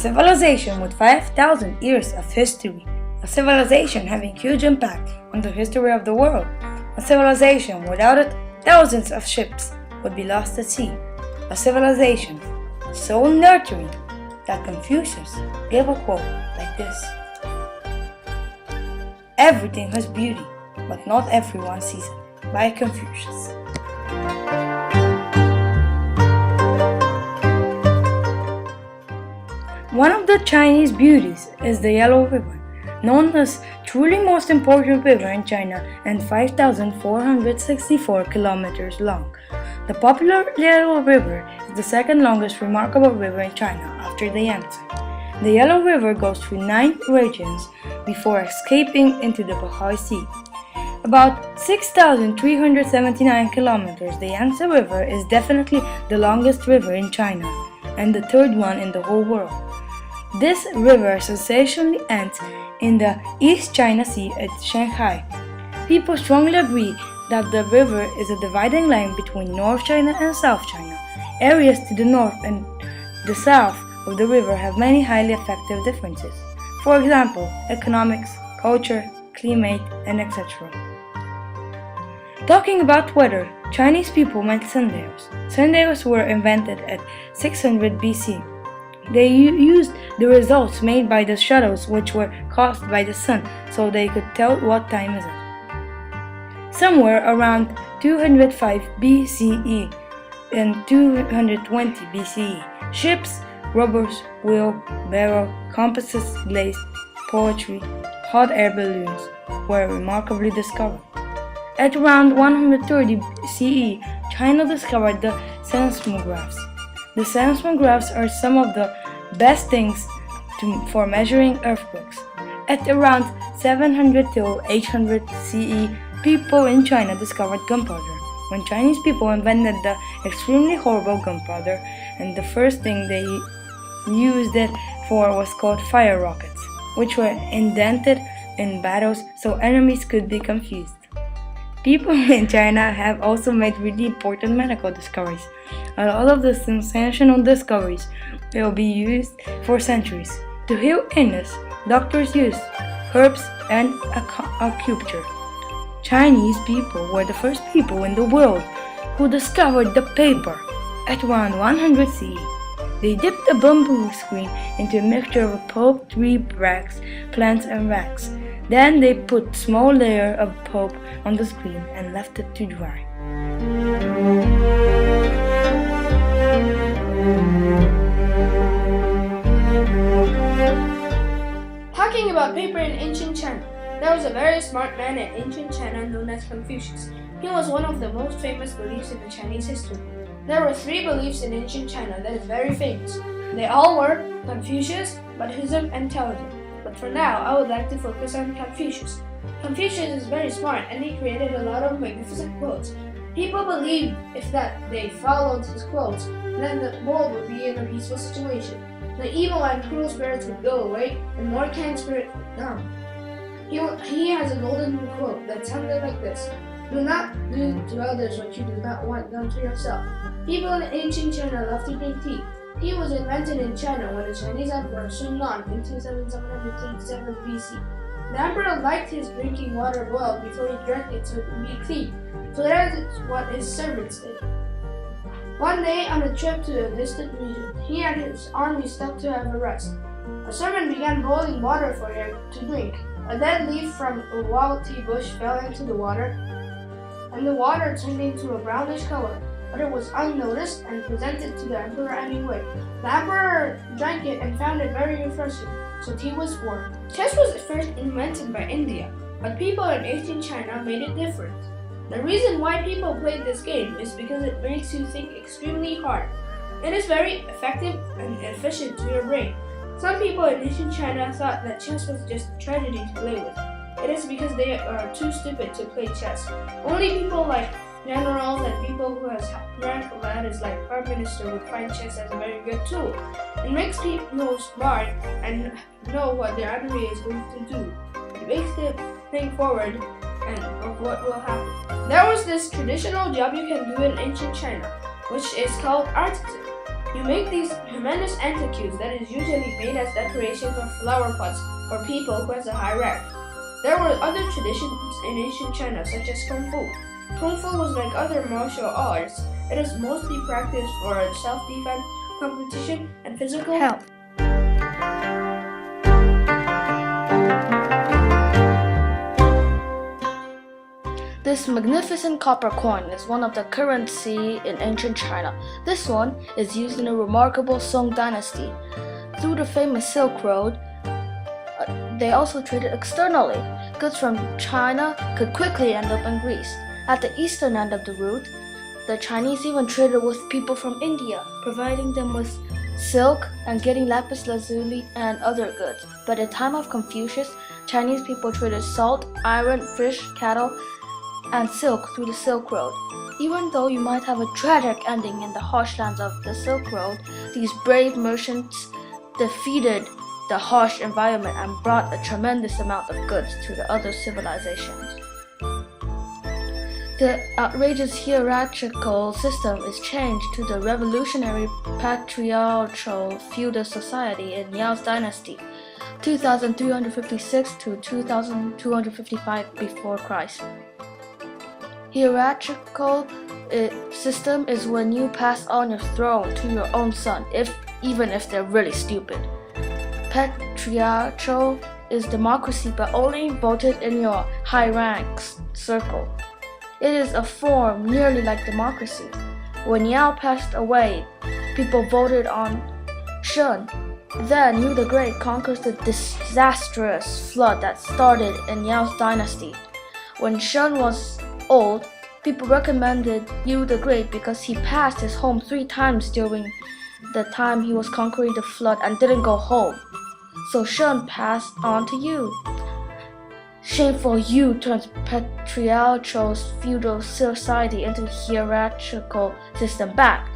civilization with 5,000 years of history, a civilization having huge impact on the history of the world, a civilization without it, thousands of ships would be lost at sea, a civilization so nurturing that Confucius gave a quote like this: "Everything has beauty, but not everyone sees it," by Confucius. One of the Chinese beauties is the Yellow River, known as truly most important river in China and 5,464 kilometers long. The popular Yellow River is the second longest remarkable river in China after the Yangtze. The Yellow River goes through 9 regions before escaping into the Bohai Sea. About 6,379 kilometers, the Yangtze River is definitely the longest river in China and the third one in the whole world. This river sensationally ends in the East China Sea at Shanghai. People strongly agree that the river is a dividing line between North China and South China. Areas to the north and the south of the river have many highly effective differences. For example, economics, culture, climate, and etc. Talking about weather, Chinese people made sundials. Sundials were invented at 600 BC. They used the results made by the shadows which were caused by the sun so they could tell what time is it. Somewhere around 205 BCE and 220 BCE, ships, rubbers, wheelbarrow, compasses, glaze, poetry, hot air balloons were remarkably discovered. At around 130 CE, China discovered the seismographs. The seismographs are some of the best things for measuring earthquakes. At around 700 till 800 CE, people in China discovered gunpowder. When Chinese people invented the extremely horrible gunpowder, and the first thing they used it for was called fire rockets, which were indented in battles so enemies could be confused. People in China have also made really important medical discoveries. A lot of the sensational discoveries will be used for centuries. To heal illness, doctors used herbs and acupuncture. Chinese people were the first people in the world who discovered the paper. At around 100 CE, they dipped a bamboo screen into a mixture of pulp, tree bracts, plants, and wax. Then they put small layer of pulp on the screen and left it to dry. Talking about paper in ancient China, there was a very smart man in ancient China known as Confucius. He was one of the most famous beliefs in the Chinese history. There were 3 beliefs in ancient China that is very famous. They all were Confucius, Buddhism, and Taoism. But for now, I would like to focus on Confucius. Confucius is very smart and he created a lot of magnificent quotes. People believed if that they followed his quotes, then the world would be in a peaceful situation. The evil and cruel spirits would go away and more kind spirits would come. He has a golden quote that sounded like this: "Do not do to others what you do not want done to yourself." People in ancient China loved to drink tea. Tea was invented in China when the Chinese Emperor Sun Lan in 2737 BC. The emperor liked his drinking water boiled before he drank it so it would be clean, so that is what his servants did. One day, on a trip to a distant region, he and his army stopped to have a rest. A servant began boiling water for him to drink. A dead leaf from a wild tea bush fell into the water, and the water turned into a brownish color. But it was unnoticed and presented to the emperor anyway. The emperor drank it and found it very refreshing, so tea was born. Chess was first invented by India, but people in ancient China made it different. The reason why people played this game is because it makes you think extremely hard. It is very effective and efficient to your brain. Some people in ancient China thought that chess was just a tragedy to play with. It is because they are too stupid to play chess. Only people like generals and people who has rank ladders like Prime Minister would find chess as a very good tool. It makes people smart and know what their enemy is going to do. It makes them think forward and of what will happen. There was this traditional job you can do in ancient China, which is called artisan. You make these tremendous antiques that is usually made as decorations or flower pots for people who has a high rank. There were other traditions in ancient China such as Kung Fu. Kung Fu was like other martial arts. It is mostly practiced for self-defense, competition, and physical health. This magnificent copper coin is one of the currency in ancient China. This one is used in a remarkable Song dynasty. Through the famous Silk Road, they also traded externally. Goods from China could quickly end up in Greece. At the eastern end of the route, the Chinese even traded with people from India, providing them with silk and getting lapis lazuli and other goods. By the time of Confucius, Chinese people traded salt, iron, fish, cattle, and silk through the Silk Road. Even though you might have a tragic ending in the harsh lands of the Silk Road, these brave merchants defeated the harsh environment and brought a tremendous amount of goods to the other civilizations. The outrageous hierarchical system is changed to the revolutionary patriarchal feudal society in Yao's dynasty, 2356 to 2255 before Christ. Hierarchical system is when you pass on your throne to your own son, even if they're really stupid. Patriarchal is democracy, but only voted in your high ranks circle. It is a form nearly like democracy. When Yao passed away, people voted on Shun. Then Yu the Great conquers the disastrous flood that started in Yao's dynasty. When Shun was old, people recommended Yu the Great because he passed his home 3 times during the time he was conquering the flood and didn't go home. So Shun passed on to Yu. Shameful Yu turns patriarchal feudal society into hierarchical system back.